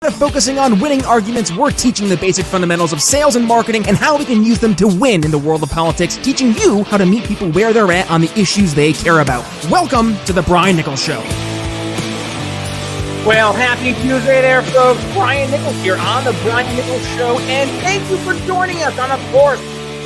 of focusing on winning arguments, we're teaching the basic fundamentals of sales and marketing and how we can use them to win in the world of politics, teaching you how to meet people where they're at on the issues they care about. Welcome to The Brian Nichols Show. Well, happy Tuesday there, folks. Brian Nichols here on The Brian Nichols Show, and thank you for joining us on, of course,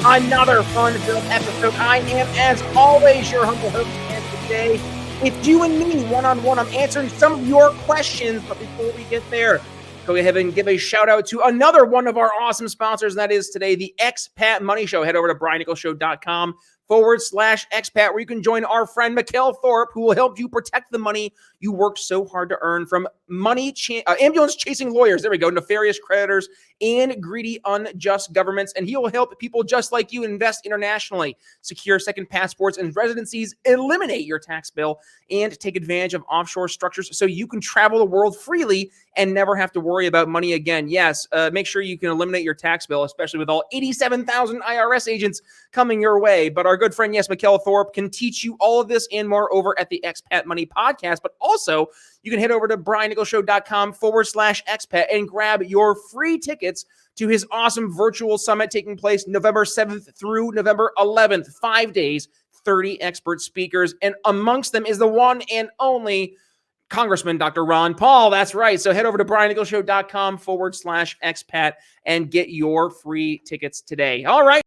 another fun-filled episode. I am, as always, your humble host, and today it's you and me, one-on-one. I'm answering some of your questions, but before we get there, go ahead and give a shout-out to another one of our awesome sponsors, and that is today the Expat Money Show. Head over to briannicholsshow.com/expat, where you can join our friend Mikhail Thorpe, who will help you protect the money you worked so hard to earn from ambulance-chasing lawyers. There we go, nefarious creditors and greedy, unjust governments. And he will help people just like you invest internationally, secure second passports and residencies, eliminate your tax bill, and take advantage of offshore structures so you can travel the world freely and never have to worry about money again. Yes, make sure you can eliminate your tax bill, especially with all 87,000 IRS agents coming your way. But our good friend, yes, Mikhail Thorpe, can teach you all of this and more over at the Expat Money Podcast. But also, you can head over to briannicholsshow.com/expat and grab your free tickets to his awesome virtual summit taking place November 7th through November 11th. 5 days, 30 expert speakers. And amongst them is the one and only Congressman Dr. Ron Paul. That's right. So head over to briannicholsshow.com/expat and get your free tickets today. All right.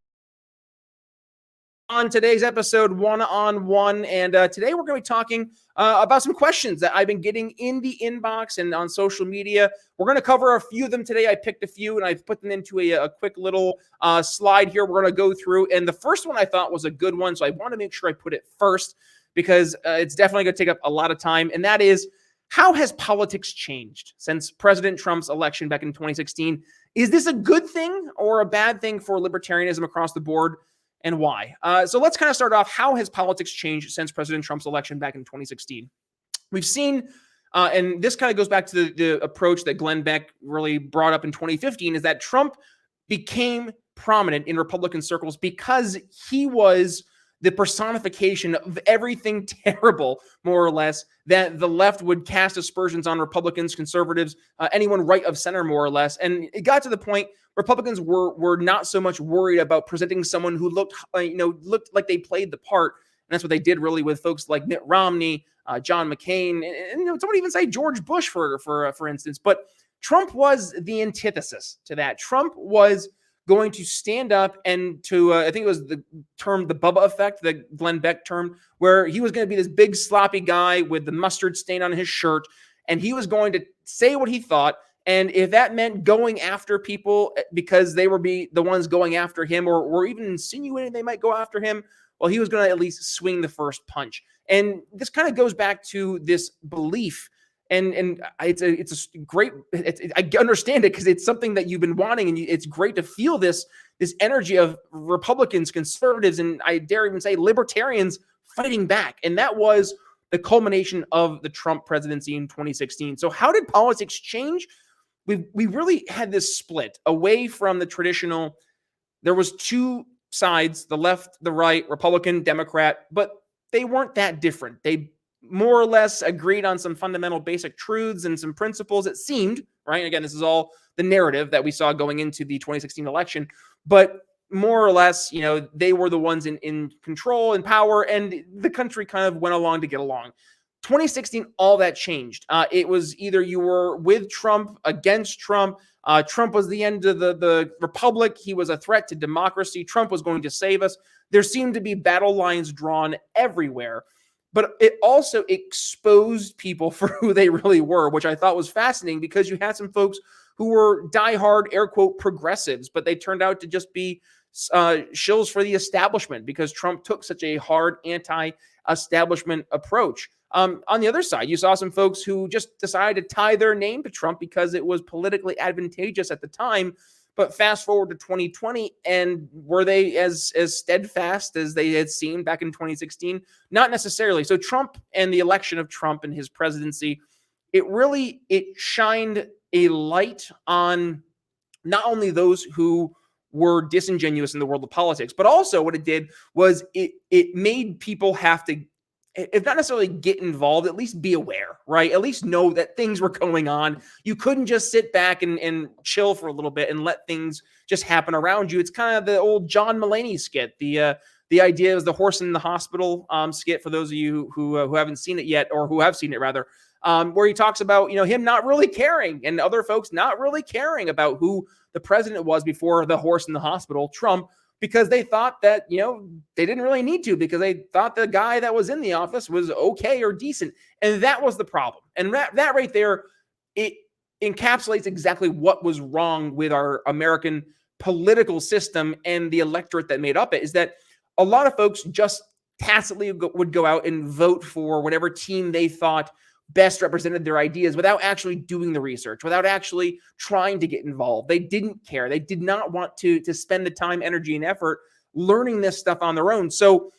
On today's episode, one-on-one, and today we're going to be talking about some questions that I've been getting in the inbox and on social media. We're going to cover a few of them today. I picked a few, and I've put them into a quick little slide here we're going to go through. And the first one I thought was a good one, so I want to make sure I put it first because it's definitely going to take up a lot of time, and that is, how has politics changed since President Trump's election back in 2016? Is this a good thing or a bad thing for libertarianism across the board? And why? So let's kind of start off. How has politics changed since President Trump's election back in 2016? We've seen, and this kind of goes back to the approach that Glenn Beck really brought up in 2015, is that Trump became prominent in Republican circles because he was the personification of everything terrible, more or less, that the left would cast aspersions on Republicans, conservatives, anyone right of center, more or less. And it got to the point Republicans were not so much worried about presenting someone who looked like they played the part. And that's what they did really with folks like Mitt Romney, John McCain, and someone even say George Bush, for instance. But Trump was the antithesis to that. Trump was going to stand up and to, I think it was the term, the Bubba effect, that Glenn Beck termed, where he was going to be this big sloppy guy with the mustard stain on his shirt, and he was going to say what he thought. And if that meant going after people because they were the ones going after him, or even insinuating they might go after him, well, he was going to at least swing the first punch. And this kind of goes back to this belief. And it's a great, I understand it because it's something that you've been wanting, and it's great to feel this energy of Republicans, conservatives, and I dare even say libertarians fighting back. And that was the culmination of the Trump presidency in 2016. So how did politics change? We really had this split away from the traditional. There was two sides, the left, the right, Republican, Democrat, but they weren't that different. They more or less agreed on some fundamental basic truths and some principles, it seemed, right? Again, this is all the narrative that we saw going into the 2016 election, but more or less, they were the ones in control and power, and the country kind of went along to get along. 2016, all that changed. It was either you were with Trump, against Trump. Trump was the end of the republic. He was a threat to democracy. Trump was going to save us. There seemed to be battle lines drawn everywhere. But it also exposed people for who they really were, which I thought was fascinating because you had some folks who were diehard, air quote, progressives, but they turned out to just be shills for the establishment because Trump took such a hard anti-establishment approach. On the other side, you saw some folks who just decided to tie their name to Trump because it was politically advantageous at the time. But fast forward to 2020, and were they as steadfast as they had seen back in 2016? Not necessarily. So Trump and the election of Trump and his presidency, it shined a light on not only those who were disingenuous in the world of politics, but also what it did was it made people have to if not necessarily get involved, at least be aware, right? At least know that things were going on. You couldn't just sit back and chill for a little bit and let things just happen around you. It's kind of the old John Mulaney skit. The idea is the horse in the hospital skit, for those of you who haven't seen it yet, or who have seen it rather, where he talks about, him not really caring and other folks not really caring about who the president was before the horse in the hospital, Trump, because they thought that, they didn't really need to, because they thought the guy that was in the office was okay or decent. And that was the problem. And that right there, it encapsulates exactly what was wrong with our American political system and the electorate that made up it, is that a lot of folks just tacitly would go out and vote for whatever team they thought best represented their ideas without actually doing the research, without actually trying to get involved. They didn't care. They did not want to spend the time, energy, and effort learning this stuff on their own. So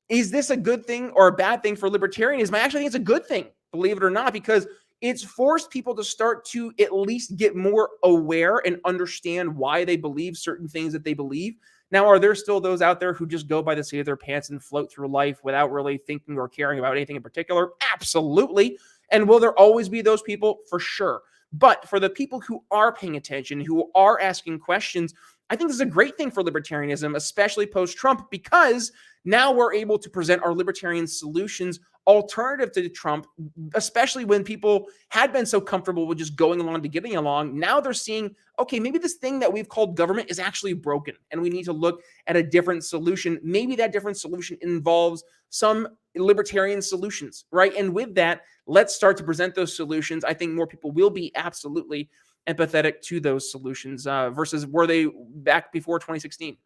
is this a good thing or a bad thing for libertarianism? I actually think it's a good thing, believe it or not, because it's forced people to start to at least get more aware and understand why they believe certain things that they believe. Now, are there still those out there who just go by the seat of their pants and float through life without really thinking or caring about anything in particular? Absolutely. And will there always be those people? For sure. But for the people who are paying attention, who are asking questions, I think this is a great thing for libertarianism, especially post-Trump, because now we're able to present our libertarian solutions alternative to Trump, especially when people had been so comfortable with just going along to getting along. Now they're seeing, okay, maybe this thing that we've called government is actually broken, and we need to look at a different solution. Maybe that different solution involves some libertarian solutions, right? And with that, let's start to present those solutions. I think more people will be absolutely empathetic to those solutions versus were they back before 2016.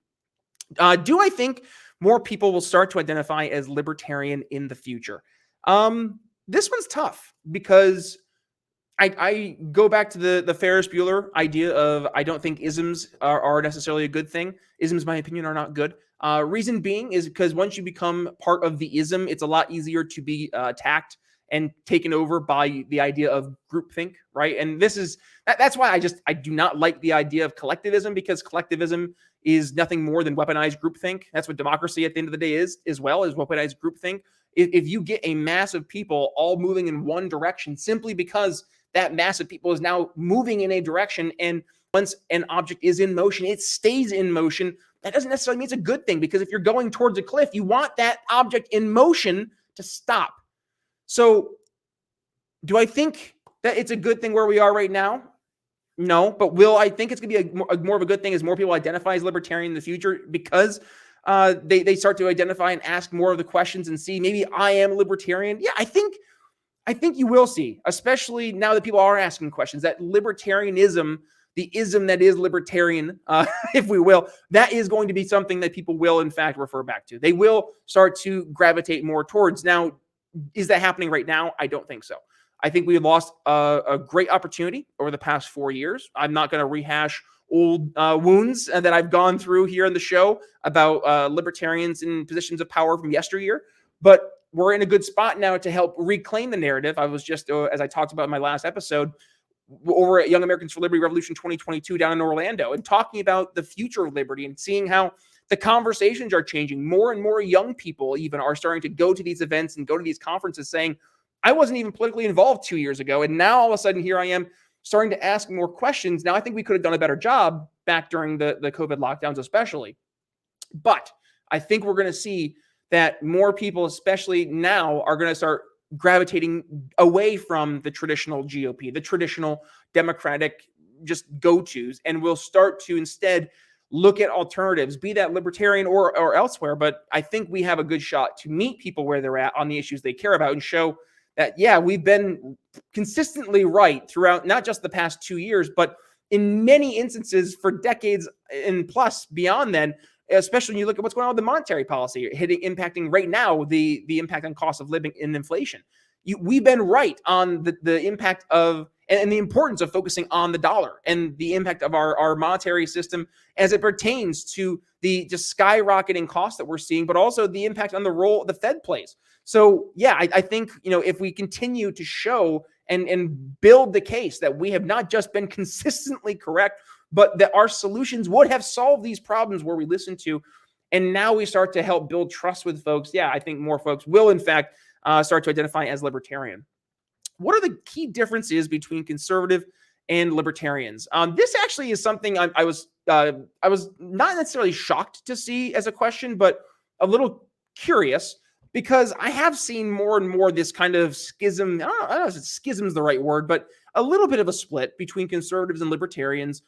Do I think more people will start to identify as libertarian in the future? This one's tough, because I go back to the Ferris Bueller idea of, I don't think isms are necessarily a good thing. Isms, in my opinion, are not good. Reason being is because once you become part of the ism, it's a lot easier to be attacked and taken over by the idea of groupthink, right? And that's why I do not like the idea of collectivism, because collectivism is nothing more than weaponized groupthink. That's what democracy at the end of the day is, as well as weaponized groupthink. If you get a mass of people all moving in one direction simply because that mass of people is now moving in a direction, and once an object is in motion, it stays in motion, that doesn't necessarily mean it's a good thing, because if you're going towards a cliff, you want that object in motion to stop. So do I think that it's a good thing where we are right now? No, but will I think it's going to be more of a good thing as more people identify as libertarian in the future, because they start to identify and ask more of the questions and see, maybe I am libertarian? Yeah, I think you will see, especially now that people are asking questions, that libertarianism, the ism that is libertarian, if we will, that is going to be something that people will, in fact, refer back to. They will start to gravitate more towards. Now, is that happening right now? I don't think so. I think we lost a great opportunity over the past 4 years. I'm not going to rehash old wounds that I've gone through here in the show about libertarians in positions of power from yesteryear, but we're in a good spot now to help reclaim the narrative. I was just, as I talked about in my last episode, over at Young Americans for Liberty Revolution 2022 down in Orlando, and talking about the future of liberty and seeing how the conversations are changing. More and more young people even are starting to go to these events and go to these conferences saying, I wasn't even politically involved 2 years ago, and now all of a sudden here I am starting to ask more questions. Now, I think we could have done a better job back during the COVID lockdowns especially, but I think we're going to see that more people, especially now, are going to start gravitating away from the traditional GOP, the traditional Democratic just go-tos, and we'll start to instead look at alternatives, be that libertarian or elsewhere. But I think we have a good shot to meet people where they're at on the issues they care about and show that, yeah, we've been consistently right throughout not just the past 2 years, but in many instances for decades and plus beyond then, especially when you look at what's going on with the monetary policy impacting right now the impact on cost of living and inflation. We've been right on the impact of and the importance of focusing on the dollar and the impact of our monetary system as it pertains to the just skyrocketing costs that we're seeing, but also the impact on the role the Fed plays. So yeah, I think, if we continue to show and build the case that we have not just been consistently correct, but that our solutions would have solved these problems where we listen to And now we start to help build trust with folks. Yeah, I think more folks will, in fact, start to identify as libertarian. What are the key differences between conservative and libertarians? This actually is something I was not necessarily shocked to see as a question, but a little curious because I have seen more and more this kind of schism. I don't know if schism is the right word, but a little bit of a split between conservatives and libertarians.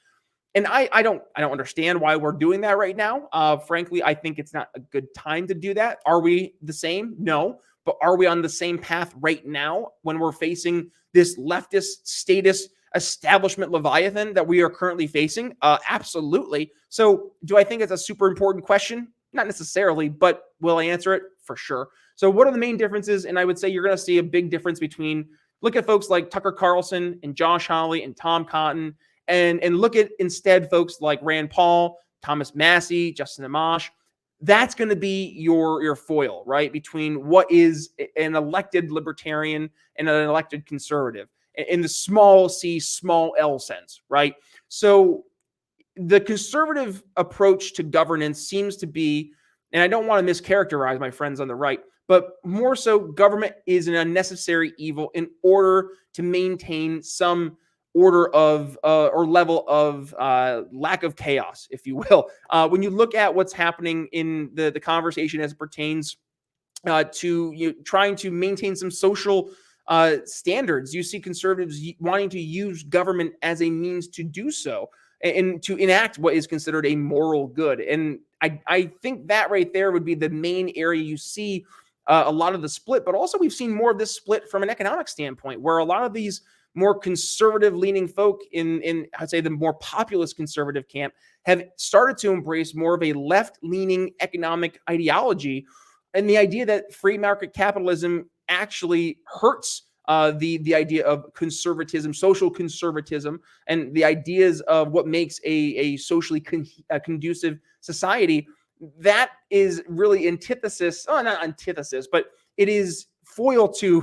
And I don't understand why we're doing that right now. Frankly, I think it's not a good time to do that. Are we the same? No. But are we on the same path right now when we're facing this leftist statist establishment leviathan that we are currently facing? Absolutely. So do I think it's a super important question? Not necessarily, but will I answer it? For sure. So what are the main differences? And I would say you're going to see a big difference between, look at folks like Tucker Carlson and Josh Hawley and Tom Cotton, and look at instead folks like Rand Paul, Thomas Massey, Justin Amash. That's going to be your foil, right? Between what is an elected libertarian and an elected conservative in the small c, small l sense, right? So the conservative approach to governance seems to be, and I don't want to mischaracterize my friends on the right, but more so government is an unnecessary evil in order to maintain some order of or level of lack of chaos, if you will. When you look at what's happening in the conversation as it pertains to trying to maintain some social standards, you see conservatives wanting to use government as a means to do so and to enact what is considered a moral good. And I think that right there would be the main area you see a lot of the split, but also we've seen more of this split from an economic standpoint, where a lot of these more conservative leaning folk in I'd say the more populist conservative camp have started to embrace more of a left leaning economic ideology, and the idea that free market capitalism actually hurts the idea of conservatism, social conservatism, and the ideas of what makes a socially conducive society. That is really antithesis, not antithesis, but it is foil to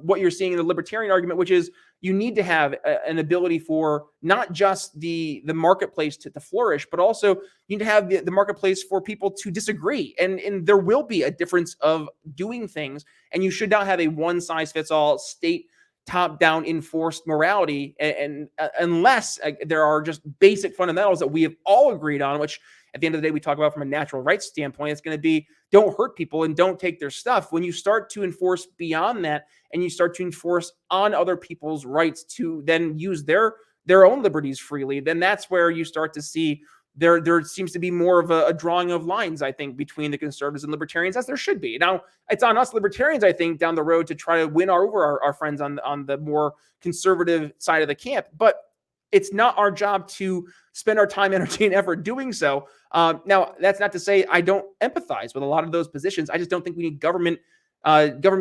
what you're seeing in the libertarian argument, which is you need to have an ability for not just the marketplace to flourish, but also you need to have the marketplace for people to disagree. And there will be a difference of doing things, and you should not have a one-size-fits-all state top-down enforced morality, and unless there are just basic fundamentals that we have all agreed on, which at the end of the day we talk about from a natural rights standpoint. It's going to be don't hurt people and don't take their stuff. When you start to enforce beyond that, and you start to enforce on other people's rights to then use their own liberties freely, then that's where you start to see there seems to be more of a drawing of lines, I think, between the conservatives and libertarians, as there should be. Now, it's on us libertarians, I think, down the road to try to win over our friends on the more conservative side of the camp. But it's not our job to spend our time, energy, and effort doing so. Now, that's not to say I don't empathize with a lot of those positions. I just don't think we need government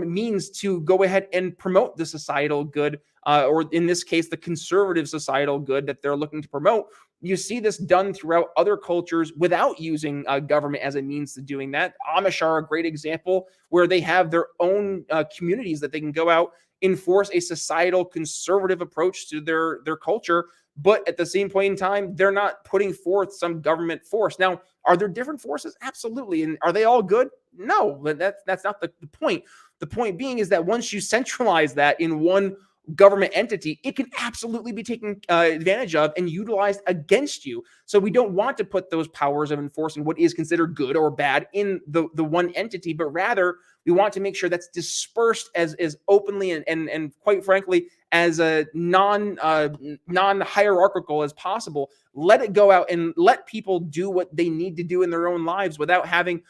means to go ahead and promote the societal good, or in this case, the conservative societal good that they're looking to promote. You see this done throughout other cultures without using government as a means to doing that. Amish are a great example, where they have their own communities that they can go out, enforce a societal conservative approach to their culture, but at the same point in time, they're not putting forth some government force. Now, are there different forces? Absolutely. And are they all good? No, but that's not the point. The point being is that once you centralize that in one government entity, it can absolutely be taken advantage of and utilized against you. So we don't want to put those powers of enforcing what is considered good or bad in the one entity, but rather we want to make sure that's dispersed as openly and quite frankly as a non-hierarchical as possible. Let it go out and let people do what they need to do in their own lives without having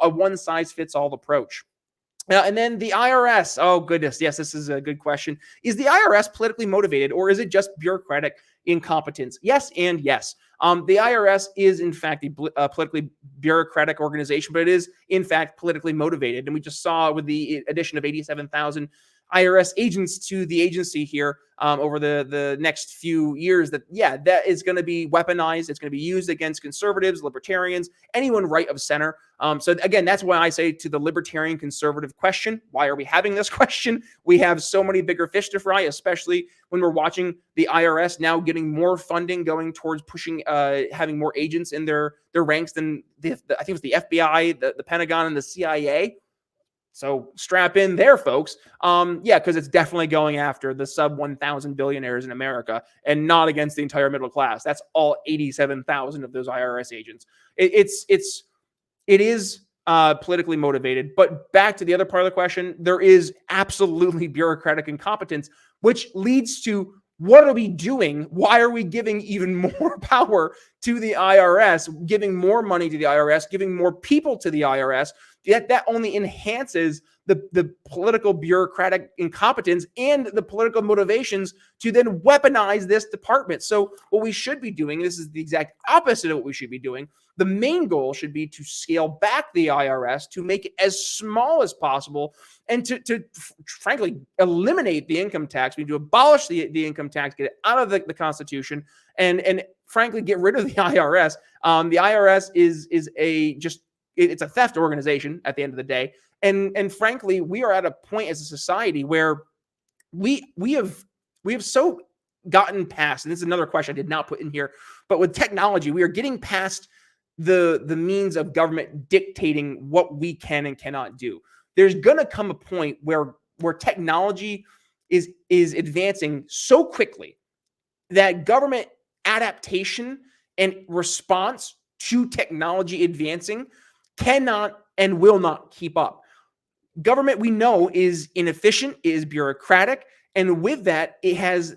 a one-size-fits-all approach. And then the IRS. Oh, goodness. Yes, this is a good question. Is the IRS politically motivated, or is it just bureaucratic incompetence? Yes and yes. The IRS is, in fact, a politically bureaucratic organization, but it is, in fact, politically motivated. And we just saw with the addition of 87,000 IRS agents to the agency here over the next few years, that is going to be weaponized. It's going to be used against conservatives, libertarians, anyone right of center. So again, that's why I say to the libertarian conservative question, why are we having this question? We have so many bigger fish to fry, especially when we're watching the IRS now getting more funding going towards pushing, having more agents in their ranks than I think it was the FBI, the Pentagon, and the CIA. So strap in there, folks. Because it's definitely going after the sub 1,000 billionaires in America and not against the entire middle class. That's all 87,000 of those IRS agents. It is politically motivated. But back to the other part of the question, there is absolutely bureaucratic incompetence, which leads to, what are we doing? Why are we giving even more power to the IRS, giving more money to the IRS, giving more people to the IRS? That only enhances the political bureaucratic incompetence and the political motivations to then weaponize this department. So what we should be doing, this is the exact opposite of what we should be doing. The main goal should be to scale back the IRS, to make it as small as possible, and to frankly eliminate the income tax. We need to abolish the income tax, get it out of the Constitution, and frankly get rid of the IRS. The IRS is it's a theft organization at the end of the day. And frankly, we are at a point as a society where we have so gotten past, and this is another question I did not put in here, but with technology, we are getting past the means of government dictating what we can and cannot do. There's going to come a point where technology is advancing so quickly that government adaptation and response to technology advancing cannot and will not keep up. Government, we know, is inefficient, is bureaucratic, and with that, it has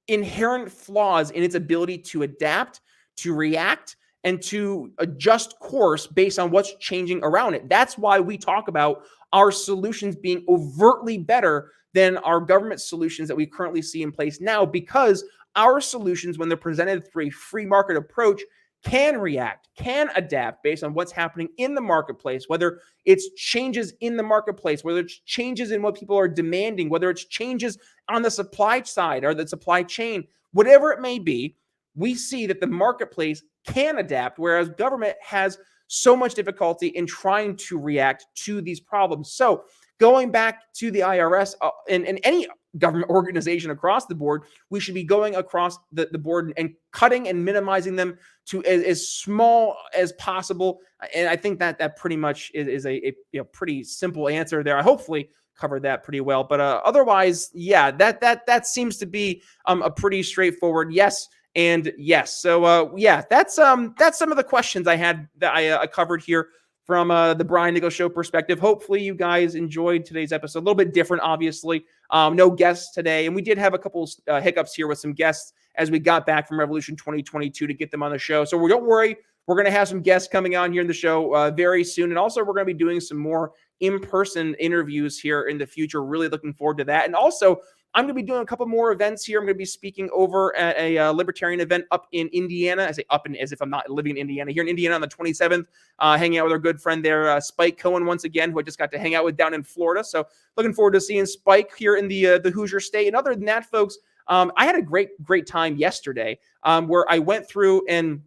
inherent flaws in its ability to adapt, to react, and to adjust course based on what's changing around it. That's why we talk about our solutions being overtly better than our government solutions that we currently see in place now, because our solutions, when they're presented through a free market approach, can react, can adapt based on what's happening in the marketplace, whether it's changes in the marketplace, whether it's changes in what people are demanding, whether it's changes on the supply side or the supply chain, whatever it may be. We see that the marketplace can adapt, whereas government has so much difficulty in trying to react to these problems. So going back to the IRS and any government organization across the board, we should be going across the board and cutting and minimizing them to as small as possible. And I think that pretty much is a pretty simple answer there. I hopefully covered that pretty well. But otherwise, that seems to be a pretty straightforward yes and yes. So that's some of the questions I had that I covered here from the Brian Nichols Show perspective. Hopefully you guys enjoyed today's episode. A little bit different, obviously. No guests today. And we did have a couple hiccups here with some guests as we got back from Revolution 2022 to get them on the show. So don't worry. We're going to have some guests coming on here in the show very soon. And also we're going to be doing some more in-person interviews here in the future. Really looking forward to that. And also, I'm going to be doing a couple more events here. I'm going to be speaking over at a Libertarian event up in Indiana. I say up in as if I'm not living in Indiana. Here in Indiana on the 27th, hanging out with our good friend there, Spike Cohen, once again, who I just got to hang out with down in Florida. So looking forward to seeing Spike here in the Hoosier State. And other than that, folks, I had a great time yesterday where I went through and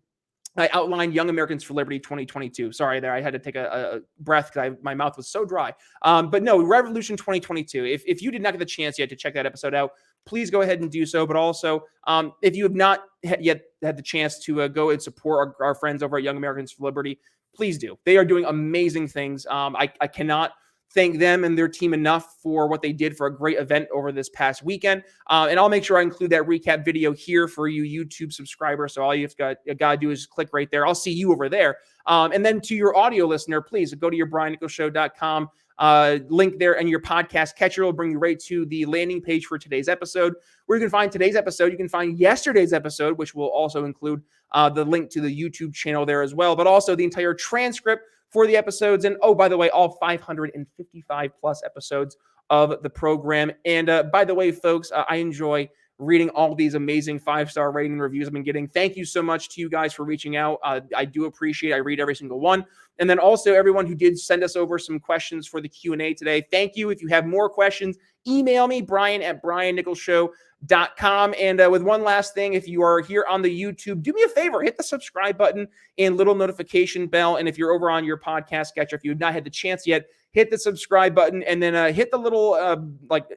I outlined Young Americans for Liberty 2022. Sorry there, I had to take a breath because my mouth was so dry. But no, Revolution 2022. If you did not get the chance yet to check that episode out, please go ahead and do so. But also, if you have not yet had the chance to go and support our friends over at Young Americans for Liberty, please do. They are doing amazing things. I cannot thank them and their team enough for what they did for a great event over this past weekend. And I'll make sure I include that recap video here for you YouTube subscribers. So all you've got to do is click right there. I'll see you over there. And then to your audio listener, please go to your BrianNicholsShow.com link there, and your podcast catcher will bring you right to the landing page for today's episode, where you can find today's episode. You can find yesterday's episode, which will also include the link to the YouTube channel there as well, but also the entire transcript for the episodes. And oh, by the way, all 555 plus episodes of the program. And by the way, folks, I enjoy reading all these amazing 5-star rating reviews I've been getting. Thank you so much to you guys for reaching out. I do appreciate it. I read every single one. And then also everyone who did send us over some questions for the Q&A today. Thank you. If you have more questions, email me, brian@briannicholsshow.com. And with one last thing, if you are here on the YouTube, do me a favor, hit the subscribe button and little notification bell. And if you're over on your podcast catcher, if you've not had the chance yet, hit the subscribe button and then hit the little,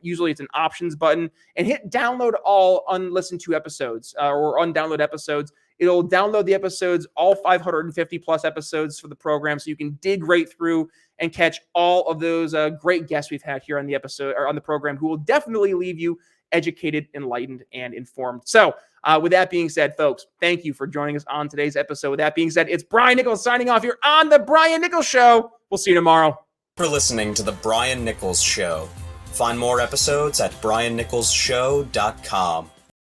usually it's an options button, and hit download all unlistened to episodes or undownload episodes. It'll download the episodes, all 550 plus episodes for the program, so you can dig right through and catch all of those great guests we've had here on the episode or on the program, who will definitely leave you educated, enlightened, and informed. So with that being said, folks, thank you for joining us on today's episode. With that being said, it's Brian Nichols signing off here on The Brian Nichols Show. We'll see you tomorrow. For listening to The Brian Nichols Show. Find more episodes at briannicholsshow.com.